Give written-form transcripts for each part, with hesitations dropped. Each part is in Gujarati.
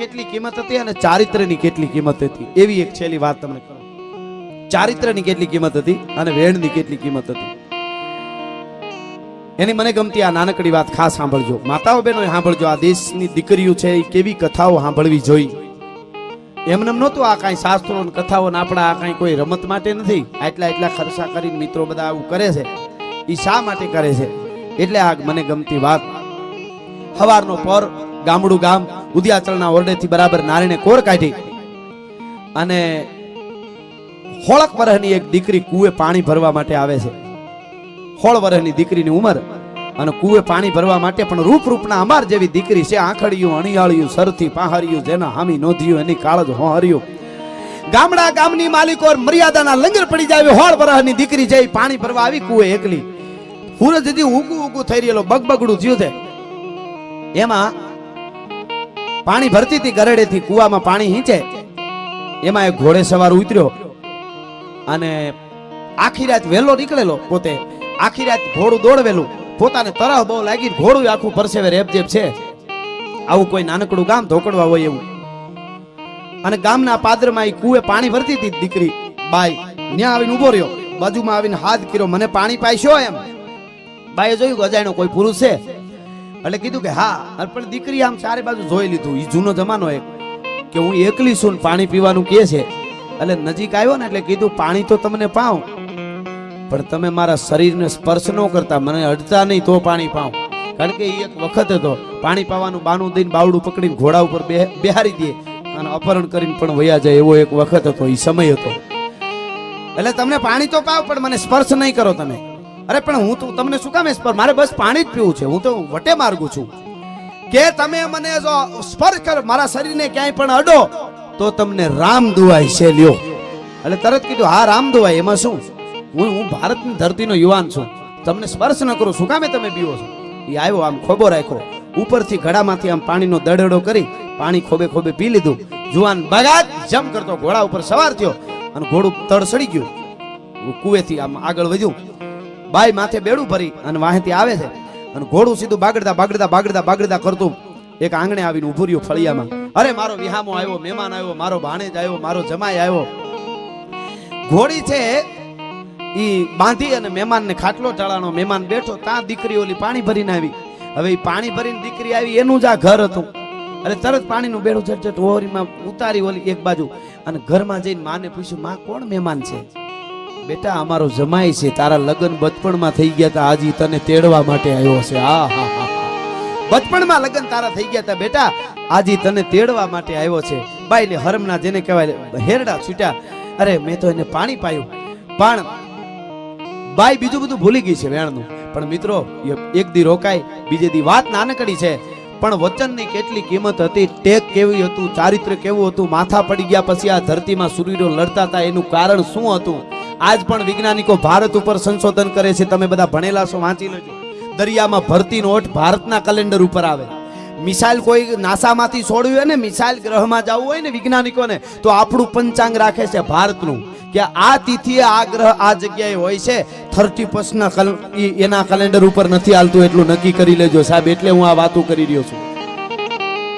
કેટલી કિંમત હતી અને ચારિત્ર્યની કેટલી કિંમત હતી એવી એક છેલ્લી વાત તમને કરું. ચારિત્ર્યની કેટલી કિંમત હતી અને વેણની કેટલી કિંમત હતી એની મને ગમતી આ નાનકડી વાત ખાસ સાંભળજો. માતાઓ બહેનો સાંભળજો. આ દેશની દીકરીઓ છે એ કેવી કથાઓ સાંભળવી જોઈ. એમને નહોતું આ કાંઈ શાસ્ત્રો કથાઓ આપણા આ કાંઈ કોઈ રમત માટે નથી. આટલા ખર્ચા કરીને મિત્રો બધા આવું કરે છે એ શા માટે કરે છે? એટલે આ મને ગમતી વાત. સવારનો પર ગામડું ગામ ઉદયાચળના ઓરડેથી બરાબર નારીને કોર કાઢી અને હોળક વર્ષની એક દીકરી કુએ પાણી ભરવા માટે આવે છે. 16 વર્ષની દીકરીની ઉંમર અને કુએ પાણી ભરવા માટે પણ રૂપના અમાર જેવી દીકરી છે. આંખડિયું અણિયાળિયું સરથી પાહરિયું જેના હામી નોંધ્યું એની કાળજ હોહર્યું. ગામડા ગામની માલિકો મર્યાદાના લંગર પડી જાય 16 વર્ષની દીકરી છે પાણી ભરવા આવી કુએ એકલી. સૂરજ હજી ઉગું થઈ રહેલો બગબગડું થયું છે. એમાં પાણી ભરતી હતી ગરડેથી કુવામાં પાણી હીંચે. એમાં એક ઘોડે સવાર ઉતર્યો અને આખી રાત વહેલો નીકળેલો. પોતે આખી રાત ઘોડું દોડવેલું. પોતાને તરહ બહુ લાગી ઘોડું આખું પરસેવે રેપજેપ છે. આવું કોઈ નાનકડું ગામ ધોકડવા હોય એવું. અને ગામના પાદરમાં કુએ પાણી ભરતી હતી દીકરી બાઈ. ત્યાં આવીને ઉભો રહ્યો. બાજુમાં આવીને હાથ કર્યો, મને પાણી પાઈશો એમ. બાઈએ જોયું અજાણ્યો કોઈ પુરુષ છે એટલે કીધું કે હા. પણ દીકરી આમ ચારે બાજુ જોઈ લીધું. એ જૂનો જમાનો એક કે હું એકલી છું પાણી પીવાનું કે છે. એટલે નજીક આવ્યો ને એટલે કીધું પાણી તો તમને પાઉં પણ તમે મારા શરીરને સ્પર્શ ન કરતા, મને અડતા નહીં તો પાણી પાઉં. કારણ કે એક વખત હતો પાણી પાવાનું બાનું દઈને બાવડું પકડીને ઘોડા ઉપર બેહારી દે અને અપહરણ કરીને પણ વયા જાય એવો એક વખત હતો. એ સમય હતો. એટલે તમને પાણી તો પાવ પણ મને સ્પર્શ નહીં કરો તમે. અરે પણ હું તો તમને શું કામ સ્પર્શ? મારે બસ પાણી જ પીવું છે. હું તો વટે માર્ગું છું કે તમે મને જો સ્પર્શ કરો મારા શરીરને ક્યાંય પણ અડો તો તમને રામ દુવાય છે લ્યો. એટલે તરત કીધું હા રામ દુવાય, એમાં શું? હું ભારતની ધરતીનો યુવાન છું, તમને સ્પર્શ ન કરું શું કામે તમે પીવો છો? એ આવ્યો આમ ખોબો રાખ્યો ઉપરથી ઘડામાંથી આમ પાણીનો દડેડો કરી પાણી ખોબે ખોબે પી લીધું. જુવાન બગાત જમ કરતો ઘોડા ઉપર સવાર થયો અને ઘોડું તળ સડી ગયું. કુવેથી આમ આગળ વધ્યું. બાઈ માથે બેડું ભરી અને વાહેથી આવે છે અને ઘોડું સીધું બાગડતા કરતું એક આંગણે આવીને ઉભું રહ્યું ફળિયામાં. અરે મારો વિહામો આવ્યો, મહેમાન આવ્યો, મારો ભાણેજ આવ્યો, મારો જમાઈ આવ્યો. ઘોડી છે ઈ બાંધી અને મહેમાનને ખાટલો ટાળાનો. મહેમાન બેઠો ત્યાં દીકરી ઓલી પાણી ભરીને આવી. હવે એ પાણી ભરીને દીકરી આવી એનું જ આ ઘર હતું. એટલે તરત પાણીનું બેડું ઝટઝટ ઓરીમાં ઉતારી ઓલી એક બાજુ અને ઘરમાં જઈને માને પૂછ્યું, માં કોણ મહેમાન છે? બેટા અમારો જમાઈ છે, તારા લગ્ન બચપણમાં થઈ ગયા હતા, આજી તને તેડવા માટે આવ્યો છે. હા હા હા, બચપણમાં લગ્ન તારા થઈ ગયા હતા બેટા, આજી તને તેડવા માટે આવ્યો છે. બાઈ ને હરમના જેને કહેવાય હેરડા છૂટ્યા. અરે મેં તો એને પાણી પાયું. પણ બાઈ બીજું બધું ભૂલી ગઈ છે વેણનું. પણ મિત્રો એક દી રોકાય, બીજે દી વાત નાનકડી છે પણ વચનની કેટલી કિંમત હતી, ટેક કેવી હતું, ચારિત્ર્ય કેવું હતું. માથા પડી ગયા પછી આ ધરતીમાં સૂર્યનો લડતા હતા એનું કારણ શું હતું? આજ પણ વૈજ્ઞાનિકો ભારત ઉપર સંશોધન કરે છે. તમે બધા ભણેલા છો, વાંચી લેજો. દરિયામાં ભરતી નોટ ભારતના કેલેન્ડર ઉપર આવે. મિસાઇલ કોઈ નાસામાંથી છોડ્યું હોય ને, મિસાઇલ ગ્રહમાં જવું હોય ને વૈજ્ઞાનિકોને, તો આપણું પંચાંગ રાખે છે ભારતનું કે આ તિથિએ આ ગ્રહ આ જગ્યાએ હોય છે. 31 ના એના કેલેન્ડર ઉપર નથી હાલતું એટલું નક્કી કરી લેજો સાહેબ. એટલે હું આ વાતો કરી રહ્યો છું.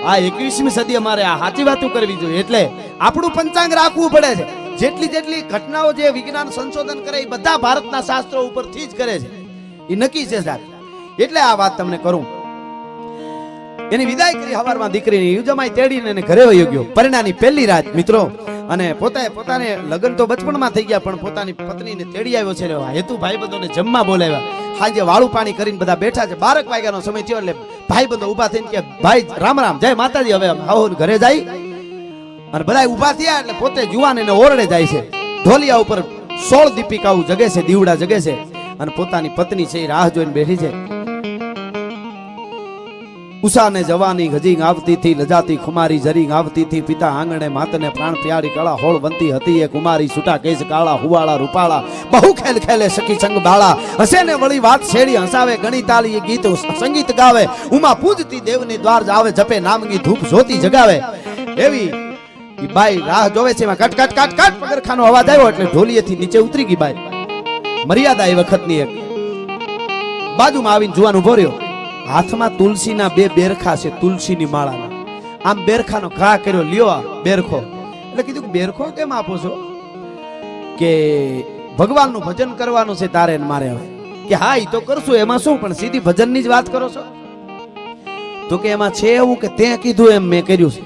આ 21મી સદી અમારે આ સાચી વાતો કરવી જોઈએ. એટલે આપણું પંચાંગ રાખવું પડે છે. જેટલી ઘટનાઓ જે વિજ્ઞાન સંશોધન કરે એ બધા ભારતના શાસ્ત્રો ઉપરથી જ કરે છે. એ નક્કી છે સાહેબ. એટલે આ વાત તમને કરું. એની વિદાય કરી હવારમાં દીકરીની યુજમાઈ તેડીને એને ઘરે વયો ગયો. પરિણાની પહેલી રાત મિત્રો. અને પોતાને લગ્ન તો બચપણમાં થઈ ગયા પણ પોતાની પત્નીને તેડી આવ્યો છે. હેતુ ભાઈબંધોને જમવા બોલાવ્યા. સાંજે વાળું પાણી કરીને બધા બેઠા છે. 12 વાગ્યાનો સમય થયો એટલે ભાઈબંધો ઉભા થઈને કે ભાઈ રામ રામ, જય માતાજી, હવે આવો ઘરે જાય. અને બધા ઉભા થયા એટલે પોતે જુવાન એને ઓરડે જાય છે. ઢોલિયા ઉપર 16 દીપિકાઓ જગે છે, દીવડા જગે છે. અને પોતાની પત્ની છે એ રાહ જોઈને બેઠી છે. ઉષાને જવાની ગજી આવતી થી, લજાતી ખુમારી જરી આવતી થી. પિતા આંગણે માતને પ્રાણ પ્યારી કળા હોળવંતી હતી એ કુમારી. છૂટા કેસ કાળા હુવાળા રૂપાળા, બહુ ખેલ ખેલે સખી સંગ બાળા. હસે ને વળી વાત છેડી હસાવે, ગણી તાલી એ ગીત સંગીત ગાવે. ઉમા પૂજતી દેવની દ્વાર જાવે, જપે નામની ધૂપ જ્યોતિ જગાવે. એવી બાઈ રાહ જોવે છે. એમાં કટ કટ કટ કટ પગરખાનો અવાજ આવ્યો એટલે ઢોલીએથી નીચે ઉતરી ગઈ બાઈ. મર્યાદા એ વખતની એક બાજુમાં આવીને જુવાન ઉભો રહ્યો. હાથમાં તુલસીના 2 બેરખા છે, તુલસીની માળાના. આમ બેરખાનો ઘા કર્યો, લ્યો આ બેરખો. એટલે કીધું કે બેરખો કેમ આપો છો? કે ભગવાનનું ભજન કરવાનું છે તારે ને મારે. હવે કે હા એ તો કરશું, એમાં શું, પણ સીધી ભજનની જ વાત કરો છો? તો કે એમાં છે એવું કે તે કીધું એમ મેં કર્યું છે.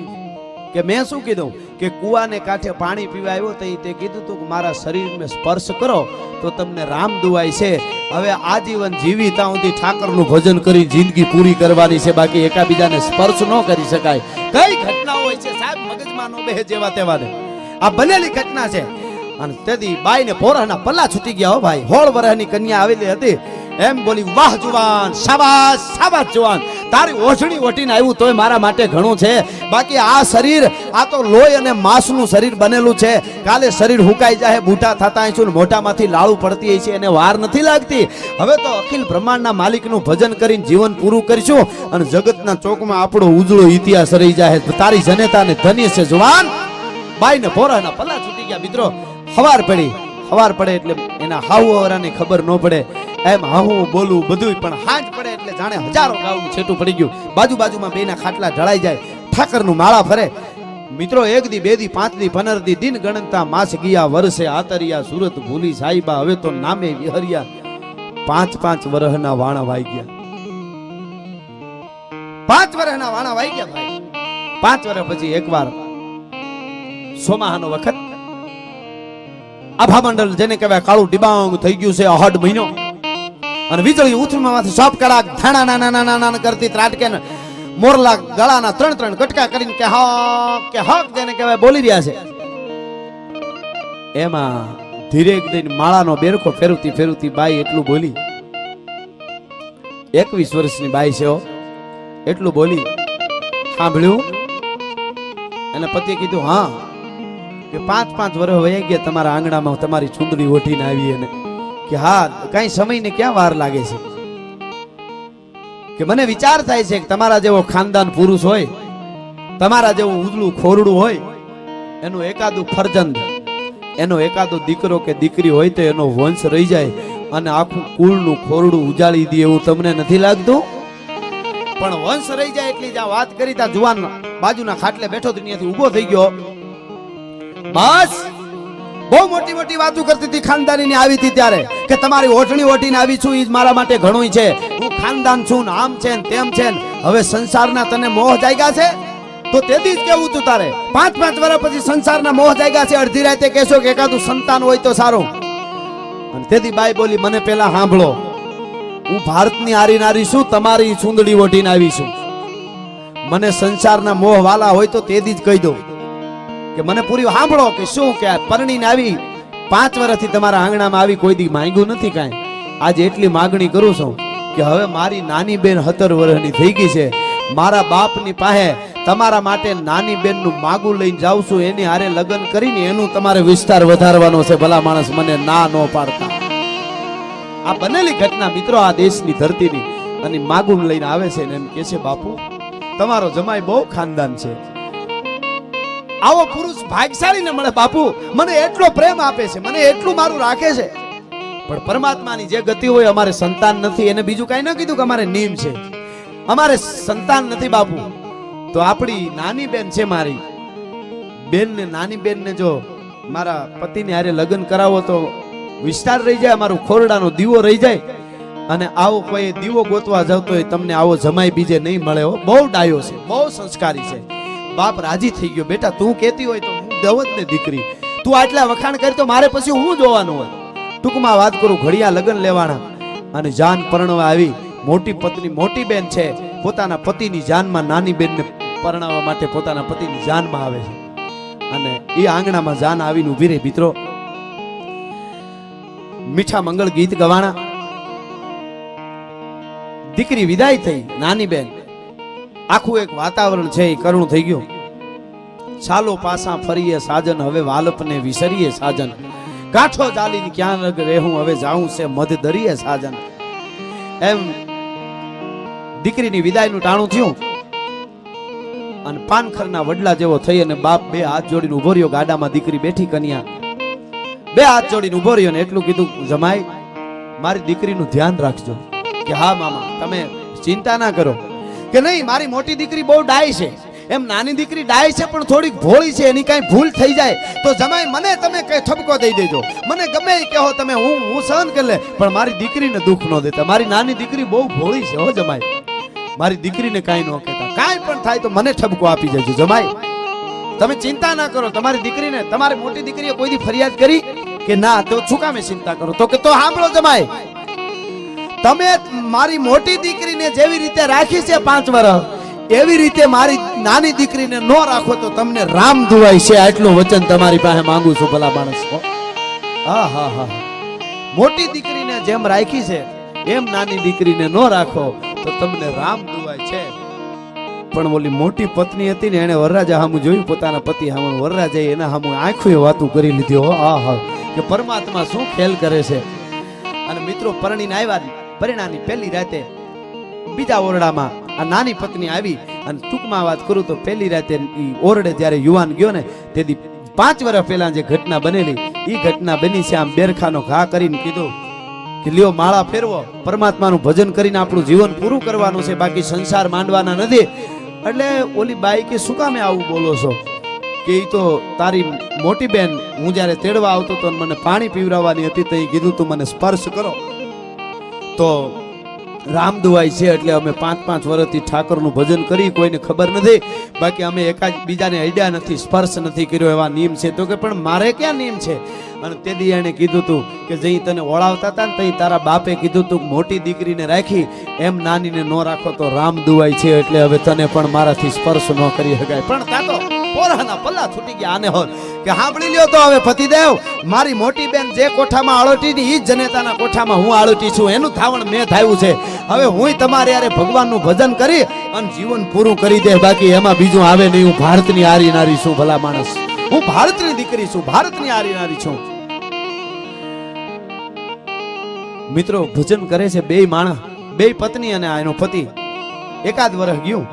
કે મેં શું કીધું? કે કુવાને કાંઠે પાણી પીવા આવ્યો તો તે કીધું તું કે મારા શરીરને સ્પર્શ કરો તો તમને રામ દુવાય છે. હવે આજીવન જીવી ત્યાં સુધી ઠાકરનું ભજન કરી જિંદગી પૂરી કરવાની છે, બાકી એકાબીજાને સ્પર્શ ન કરી શકાય. કઈ ઘટના હોય છે સાહેબ, મગજમાં નો બેહે જેવા તેવાને. આ બનેલી ઘટના છે. અને તેથી બાઈ ને પોરાના પલ્લા છૂટી ગયા. હો ભાઈ, 16 વર્ષની કન્યા આવેલી હતી. એમ બોલી, વાહ જુવાન, શાબાશ શાબાશ જુવાન, તારી ઓછણી ઓટીને આવ્યું તોય મારા માટે ઘણું છે. બાકી આ શરીર, આ તો લોહી અને માંસનું શરીર બનેલું છે. કાલે શરીર હુકાઈ જાય, બૂઢા થતા આવીશું, મોઢામાંથી લાળું પડતી છે, એને વાર નથી લાગતી. હવે તો અખિલ બ્રહ્માંડના માલિકનું ભજન કરીને જીવન પૂરું કરીશું અને જગતના ચોકમાં આપણો ઉજળો ઇતિહાસ રહી જાય. તારી જનેતાને ધન્ય છે જુવાન. બાઈને પોરાના પલ્લા છૂટી ગયા. મિત્રો હવાર પડી, હવાર પડે એટલે એના હાવરાની ખબર ન પડે. એમ હું બોલું બધું, પણ હાંજ પડે એટલે જાણે હજારો ગાઉનું છેટું પડી ગયું. બાજુ બાજુમાં બેના ખાટલા ઢળાઈ જાય, ઠાકરનું માળા ફરે. મિત્રો 1 દી 2 દી 5 દી 15 દી દિન ગણતા માસ ગયા, વર્ષે આતરિયા, સુરત ભૂલી સાઈબા, હવે તો નામે વિહર્યા. 5 વર્ષના વાણા વાઈ ગયા. 5 વર્ષના વાણા વાઈ ગયા ભાઈ. 5 વર્ષ પછી એકવાર સોમાહાનો વખત આભા મંડળ જેને કહેવાય કાળું ડિબાંગ થઈ ગયું છે, 8 મહિનો. અને વીજળી ઉથલમાંથી સાપ કડાક થાણા નાના નાના કરતી ત્રાટકે ને મોરલા ગળાના 3 કટકા કરીને કે હક જેને કહેવાય બોલી રહ્યા છે. એમાં ધીરે દઈને માળાનો બેરખો ફેરવતી ફેરવતી બાઈ એટલું બોલી. 21 વર્ષની બાઈ છે, એટલું બોલી. સાંભળ્યું? અને પતિએ કીધું હા. કે 5 વર્ષ વયા ગયા તમારા આંગણામાં તમારી ચૂંદડી ઓઢીને આવી. અને કે હા, કઈ સમયને ક્યાં વાર લાગે છે. કે મને વિચાર થાય છે કે તમારા જેવો ખાનદાન પુરુષ હોય, તમારા જેવું ઉજળું ખોરડું હોય, એનું એકાદું ફરજંદ, એનો એકાદો દીકરો કે દીકરી હોય તો એનો વંશ રહી જાય અને આખું કુળનું ખોરડું ઉજાળી દે એવું તમને નથી લાગતું? પણ વંશ રહી જાય એટલી જ વાત કરી. તા જુવાન બાજુના ખાટલે બેઠો તો ત્યાંથી ઊભો થઈ ગયો. બસ બહુ મોટી મોટી વાતો કરતી હતી ખાનદાની આવી હતી ત્યારે, કે તમારી ઓઢણી ઓઢીને આવી છું એ જ મારા માટે ઘણું છે. હું ખાનદાન છું ને આમ છે ને તેમ છે ને. હવે સંસારના તને મોહ જાગ્યા છે તો તેથી જ કેવું તું તારે. 5 વર્ષ પછી સંસારના મોહ જાગ્યા છે. અડધી રાતે કહેશો કે એકાદું સંતાન હોય તો સારું. અને તેથી બાઈ બોલી, મને પેલા સાંભળો, હું ભારતની આરી નારી છું, તમારી ચૂંદડી ઓઢીને આવી છું. મને સંસારના મોહ વાલા હોય તો તેથી જ કહી દો કે મને પૂરી સાંભળો કે શું કે પરણીને આવી 5 વર્ષથી તમારા આંગણામાં આવી, કોઈ દી માંગ્યું નથી કાંઈ. આજે એટલી માગણી કરું છું કે હવે મારી નાની બેન 17 વર્ષની થઈ ગઈ છે. મારા બાપની પાસે તમારા માટે નાની બેનનું માગું લઈને જાઉં છું. એની હારે લગ્ન કરીને એનું તમારે વિસ્તાર વધારવાનો છે. ભલા માણસ મને ના ન પાડતા. આ બનેલી ઘટના મિત્રો, આ દેશની ધરતીની. અને માગું લઈને આવે છે ને એમ કે છે, બાપુ તમારો જમાઈ બહુ ખાનદાન છે, આવો પુરુષ ભાગ્યશાળી ને મળે. બાપુ મને એટલો પ્રેમ આપે છે, મને એટલું મારું રાખે છે. પણ પરમાત્માની જે ગતિ હોય, અમારે સંતાન નથી. એને બીજું કઈ ન કીધું કે અમારે નીમ છે, અમારે સંતાન નથી બાપુ. તો આપણી નાની બેન છે, મારી બેન ને નાની બેન ને જો મારા પતિને હારે લગ્ન કરાવો તો વિસ્તાર રહી જાય, અમારું ખોરડાનો દીવો રહી જાય. અને આવો કોઈ દીવો ગોતવા જતો હોય તમને આવો જમાઈ બીજે નહીં મળે. બહુ ડાયો છે, બહુ સંસ્કારી છે. બાપ રાજી થઈ ગયો. બેટા તું કહેતી હોય તો હું દવત ને દીકરી, તું આટલા વખાણ કરી તો મારે પછી હું જોવાનું હોય. ટૂંકમાં વાત કરું, ઘડિયા લગ્ન લેવાના અને જાન પરણવા આવી. મોટી પત્ની, મોટી બેન છે, પોતાના પતિની જાનમાં નાની બેનને પરણાવવા માટે પોતાના પતિની જાનમાં આવે છે. અને એ આંગણામાં જાન આવીને ઊભી રહી. મિત્રો મીઠા મંગળ ગીત ગવાણા, દીકરી વિદાય થઈ, નાની બેન. આખું એક વાતાવરણ છે એ કરુણ થઈ ગયું. ચાલો પાછા ફરીએ સાજન, હવે વાલપને વિસરીએ સાજન. કાંઠો ચાલીને ક્યાં લગ રહેવું, હવે જાઉં છે મધ દરિયે સાજન. એમ દીકરીની વિદાયનું ટાણું થયું અને પાનખરના વડલા જેવો થઈ અને બાપ 2 હાથ જોડીને ઉભો રહ્યો. ગાડામાં દીકરી બેઠી, કન્યા 2 હાથ જોડીને ઉભો રહ્યો ને એટલું કીધું, જમાઈ મારી દીકરીનું ધ્યાન રાખજો. કે હા મામા તમે ચિંતા ના કરો. કે નહીં, મારી મોટી દીકરી બહુ ડાય છે, એમ નાની દીકરી ડાય છે પણ થોડીક ભોળી છે, એની કાંઈ ભૂલ થઈ જાય તો જમાઈ મને તમે કઈ ઠપકો દઈ દેજો, મને ગમે એ કહો તમે, હું સહન કરી લે, પણ મારી દીકરીને દુઃખ ન દેતા. મારી નાની દીકરી બહુ ભોળી છે હો જમાઈ, મારી દીકરીને કાંઈ ન કહેતા, કાંઈ પણ થાય તો મને ઠપકો આપી જજો જમાઈ. તમે ચિંતા ના કરો. તમારી દીકરીને તમારી મોટી દીકરીએ કોઈથી ફરિયાદ કરી કે ના? તો શું કામે ચિંતા કરો? તો કે તો સાંભળો જમાઈ, તમે મારી મોટી દીકરીને જેવી રીતે રાખી છે 5 વર્ષ, એવી રીતે મારી નાની દીકરીને ન રાખો તો તમને રામ ધુવાય છે. આટલું વચન તમારી પાસે માંગુ છું ભલા માણસ. હા હા હા, મોટી દીકરીને જેમ રાખી છે એમ નાની દીકરીને ન રાખો તો તમને રામ ધુવાય છે. પણ ઓલી મોટી પત્ની હતી ને, એને વરરાજા સામું જોયું, પોતાના પતિ સામું, વરરાજાએ એના સામું આંખોએ વાતું કરી લીધી. હો આ હા, કે પરમાત્મા શું ખેલ કરે છે. અને મિત્રો પરણીને આવ્યા, પરિણાની પહેલી રાતે બીજા ઓરડામાં આ નાની પત્ની આવી. અને ટૂંકમાં વાત કરું તો પહેલી રાતે ઓરડે જ્યારે યુવાન ગયો ને, તેથી 5 વર્ષ પહેલા જે ઘટના બનેલી, એ ઘટના બની છે. આમ બેરખાનો ઘા કરીને કીધું કે લ્યો માળા ફેરવો, પરમાત્માનું ભજન કરીને આપણું જીવન પૂરું કરવાનું છે, બાકી સંસાર માંડવાના નથી. એટલે ઓલી બાઈ કે શું કામે આવું બોલો છો? કે ઈ તો તારી મોટી બેન, હું જ્યારે તેડવા આવતો તો મને પાણી પીવરાવવાની હતી, તો એ કીધું તું મને સ્પર્શ કરો તો રામ દુવાઈ છે. એટલે અમે 5-5 વર્ષથી ઠાકોરનું ભજન કરી, કોઈને ખબર નથી, બાકી અમે એકાદ બીજાને અડ્યા નથી, સ્પર્શ નથી કર્યો, એવા નિયમ છે. તો કે પણ મારે ક્યાં નિયમ છે? અને તેથી એને કીધું તું કે જઈ તને ઓળાવતા હતા ને તઈ તારા બાપે કીધું તું મોટી દીકરીને રાખી, એમ નાનીને ન રાખો તો રામ દુવાઈ છે. એટલે હવે તને પણ મારાથી સ્પર્શ ન કરી શકાય. પણ તાતો પોરાના પલ્લા છૂટી ગયા. આને હોત કે સાંભળી લ્યો તો હવે પતિદેવ, મારી મોટી બેન જે કોઠામાં આળોટી ની, ઈ જ જનેતાના કોઠામાં હું આળોટી છું, એનું ધાવણ મેં થાયું છે. હવે હું તમારે યારે ભગવાનનું ભજન કરી અને જીવન પૂરું કરી દે, બાકી એમાં બીજું આવે નહીં. હું ભારતની આરી નારી છું ભલા માણસ, હું ભારતની દીકરી છું, ભારતની આરી નારી છું. મિત્રો ભજન કરે છે બે માણસ, બે પત્ની અને એનો પતિ. એકાદ વર્ષ ગયું,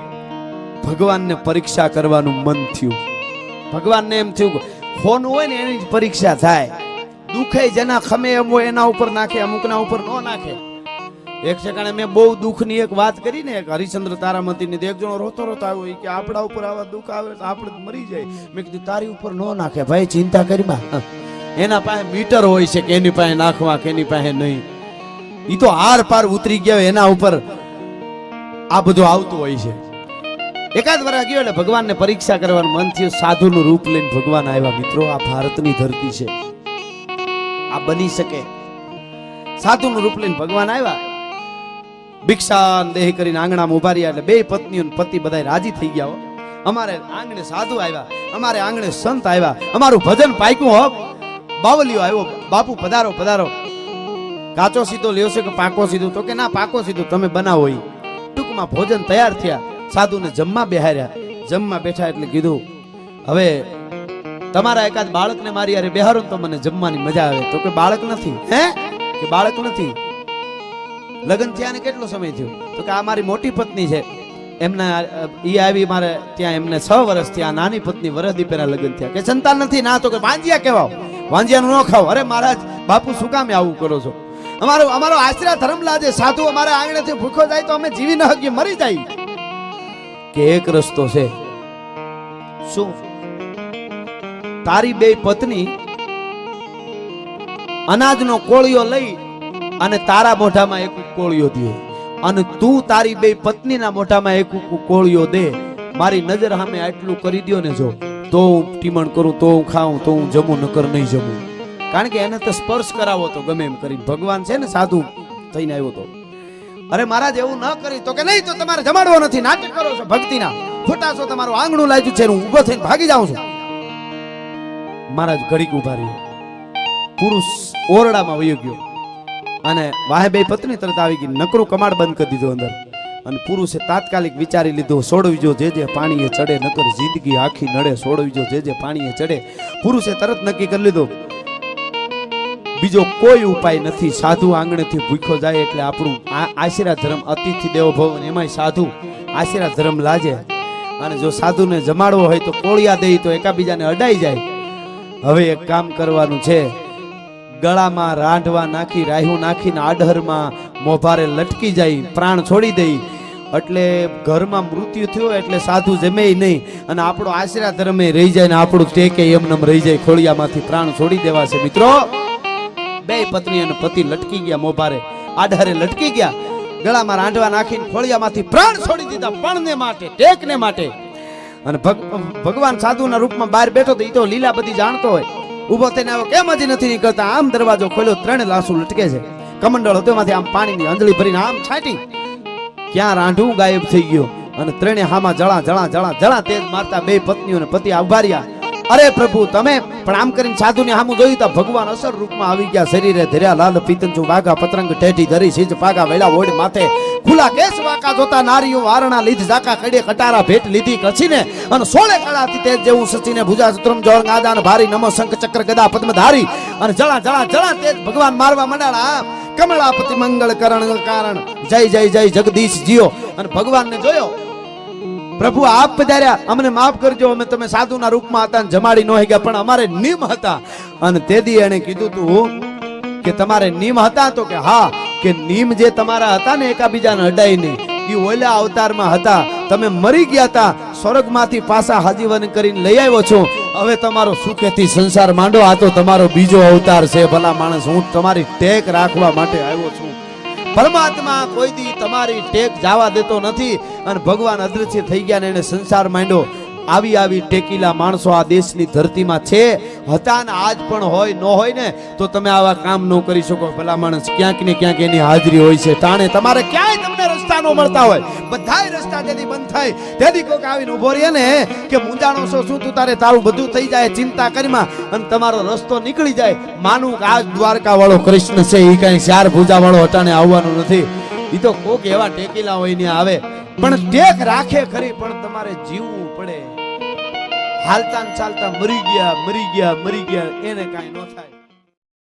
ભગવાનને પરીક્ષા કરવાનું મન થયું. ભગવાનને એમ થયું હોનું હોય ને એની પરીક્ષા થાય, દુઃખે જેના ખમે એમ હોય એના ઉપર નાખે, અમુકના ઉપર ન નાખે. એક ઠેકાણે મેં બહુ દુઃખની એક વાત કરી ને, એક હરિચંદ્ર તારામતીની, એક જણો રોતો રોતો આવ્યો કે આપણા ઉપર આવા દુઃખ આવે તો આપણે મરી જાય. મેં કીધું તારી ઉપર ન નાખે ભાઈ, ચિંતા કરીમાં. એના પાસે મીટર હોય છે કે એની પાસે નાખવા કે એની પાસે નહીં, ઈ તો આર પાર ઉતરી ગયા, એના ઉપર આ બધું આવતું હોય છે. એકાદ વર્ષ ગયો એટલે ભગવાનને પરીક્ષા કરવાનું મન થયું. સાધુનું રૂપ લઈને ભગવાન આવ્યા. મિત્રો આ ભારતની ધરતી છે, આ બની શકે. સાધુનું રૂપ લઈને ભગવાન આવ્યા, ભિક્ષા દેહ કરીને આંગણામાં ઉભા રહ્યા. એટલે બે પત્નીઓ પતિ બધા રાજી થઈ ગયા. અમારે આંગણે સાધુ આવ્યા, અમારે આંગણે સંત આવ્યા, અમારું ભજન પાક્યું. હો બાવલીઓ આવ્યો, બાપુ પધારો પધારો. કાચો સીધો લ્યો છે કે પાકો સીધો? તો કે ના પાકો સીધો, તમે બનાવો. ટૂંકમાં ભોજન તૈયાર થયા, સાધુને જમવા બેહાર્યા. જમવા બેઠા એટલે કીધું હવે તમારા એકાદ બાળકને મારી યારે બેહારો તો મને જમવાની મજા આવે. તો કે બાળક નથી. હે કે બાળક નથી? લગ્ન થયા ને કેટલો સમય થયો? તો કે આ મારી મોટી પત્ની છે, એમના ઈ આવી મારે ત્યાં, એમને 6 વર્ષ થયા. નાની પત્ની વરસદી પહેલા લગ્ન થયા. કે સંતાન નથી? ના. તો કે વાંજિયા કહેવાઓ, વાંજિયાનું ન ખાવ. અરે મહારાજ બાપુ શું કામે આવું કરો છો? અમારો આશરા ધર્મ લાજે, સાધુ અમારે આંગણેથી ભૂખો જાય તો અમે જીવી ન શકીએ, મરી જાય. કે એક રસ્તો છે. શું? તારી બે પત્ની અનાજનો કોળિયો લઈ અને તારા મોઢામાં એક કોળિયો દે, અને તું તારી બે પત્નીના મોઢામાં એક કોળિયો દે. મારી નજર સામે આટલું કરી દો ને જો, તો હું ટીમણ કરું, તો હું ખાઉં, તો હું જમું, નકર નહીં જમું. કારણ કે એને તો સ્પર્શ કરાવો તો ગમે એમ કરી. ભગવાન છે ને સાધુ થઈને આવ્યો તો. અરે મહારાજ એવું ન કરી. તો કે નહીં, તો તમારે જમાડવો નથી, નાટક કરો છો ભક્તિના, ખોટા છો, તમારું આંગણું લાગ્યું છે, હું ઊભો થઈને ભાગી જાઉં છું. મહારાજ ઘડીક ઉભા રહ્યો. પુરુષ ઓરડામાં વયો ગયો અને વાહે બે પત્ની તરત આવી ગઈ. નકરું કમાડ બંધ કરી દીધું અંદર. અને પુરુષે તાત્કાલિક વિચારી લીધું, સોડવીજો જે જે પાણીએ ચડે, નકર જિંદગી આખી નડે. સોડવીજો જે જે પાણીએ ચડે. પુરુષે તરત નક્કી કરી લીધું બીજો કોઈ ઉપાય નથી. સાધુ આંગણેથી ભૂખ્યો જાય એટલે આપણું આશીર્વાદ ધર્મ, અતિથિ દેવો ભવ, એમાંય સાધુ આશીર્વાદ ધર્મ લાજે. અને જો સાધુને જમાડવો હોય તો કોળિયા દે તો એકાબીજાને અડાઈ જાય. હવે એક કામ કરવાનું છે, ગળામાં રાંઢવા નાખી, રાહ્યું નાખીને આડહરમાં મોભારે લટકી જાય, પ્રાણ છોડી દઈ એટલે ઘરમાં મૃત્યુ થયું એટલે સાધુ જમે નહીં અને આપણો આશરા ધર્મે રહી જાય ને આપણું ટેકે એમનેમ રહી જાય. ખોળિયામાંથી પ્રાણ છોડી દેવા છે મિત્રો. બે પત્ની અને પતિ લટકી ગયા, મોભારે આધારે લટકી ગયા, ગળામાં રાંધવા નાખીને ખોળિયામાંથી પ્રાણ છોડી દીધા. પણને માટે, ટેકને માટે. અને ભગવાન સાધુના રૂપમાં બહાર બેઠો તો એ તો લીલા બધી જાણતો હોય. ઊભો થઈને આવ્યો, કેમ હજી નથી નીકળતા? આમ દરવાજો ખોલ્યો, 3 લાશો લટકે છે. કમંડળ હતો, એમાંથી આમ પાણીની અંજળી ભરીને આમ છાંટી, ક્યાં રાંઢું ગાયબ થઈ ગયો. અને 3 હામાં જળા જળા જળા જળા તેજ મારતા બે પત્નીઓ અને પતિ ઉભા રહ્યા. અરે પ્રભુ તમે પણ આમ કરીને સાધુની સામું જોયું તો ભગવાન અસર રૂપમાં આવી ગયા. શરીરે ધર્યા લાલ પીતંચુ વાઘા પતરંગ ઠેઠી ધરી સીજ પાગા વેલા ઓડ માથે ખુલા કેસ વાકા જોતા નારીઓ વારણા લીધ ઝાકા કડે કટારા ભેટ લીધી કછીને અને 16 કળાથી તેજ જેવું સચીને ભુજા સુત્રમ જોર ગાદાન ભારી નમો શંખ ચક્ર ગદા પદ્મ ધારી અને જળા જળા જળા તેજ ભગવાન મારવા મંડાળા. કમળાપતિ મંગળ કરણ કારણ જય જય જય જગદીશ જીઓ. અને ભગવાનને જોયો, પ્રભુ આપ પધાર્યા, અમને માફ કરજો, અમે તમે સાધુના રૂપમાં હતા ને જમાડી ન ગયા, પણ અમારે નિયમ હતા. અને તેદી એને કીધું તું કે તમારે નિયમ હતા? તો કે હા, કે નિયમ જે તમારા હતા ને એકાબીજાને અડાય નહીં, એ ઓલા અવતારમાં હતા. તમે મરી ગયા હતા, સ્વર્ગમાંથી પાછા હાજીવન કરીને લઈ આવ્યો છો. હવે તમારો સુખેથી સંસાર માંડો. આ તો તમારો બીજો અવતાર છે. ભલા માણસ, હું તમારી ટેક રાખવા માટે આવ્યો છું. પરમાત્મા કોઈ દી તમારી ટેક જવા દેતો નથી. અને ભગવાન અદૃશ્ય થઈ ગયા ને એને સંસાર માંડ્યો. આવી આવી ટેકીલા માણસો આ દેશની ધરતીમાં છે, હતા ને આજ પણ હોય. ન હોય ને તો તમે આવા કામ ન કરી શકો. ભલા માણસ, ક્યાંક ને ક્યાંક એની હાજરી હોય છે. ટાણે તમારે ક્યાંય તમને રસ્તા ન મળતા હોય, બધાય રસ્તા જેથી બંધ થાય તેથી કોઈક આવીને ઉભો રહે ને કે મુંજાણો છો શું તું, તારે તારું બધું થઈ જાય ચિંતા કરીમાં, અને તમારો રસ્તો નીકળી જાય. માનું કે આજ દ્વારકા વાળો કૃષ્ણ છે, એ કઈ 4 ભુજા વાળો હટાણે આવવાનું નથી. એ તો કોક એવા ટેકીલા હોય ને આવે, પણ ટેક રાખે ખરી, પણ તમારે જીવવું પડે. હાલતા ચાલતા મરી ગયા એને કાંઈ ન થાય.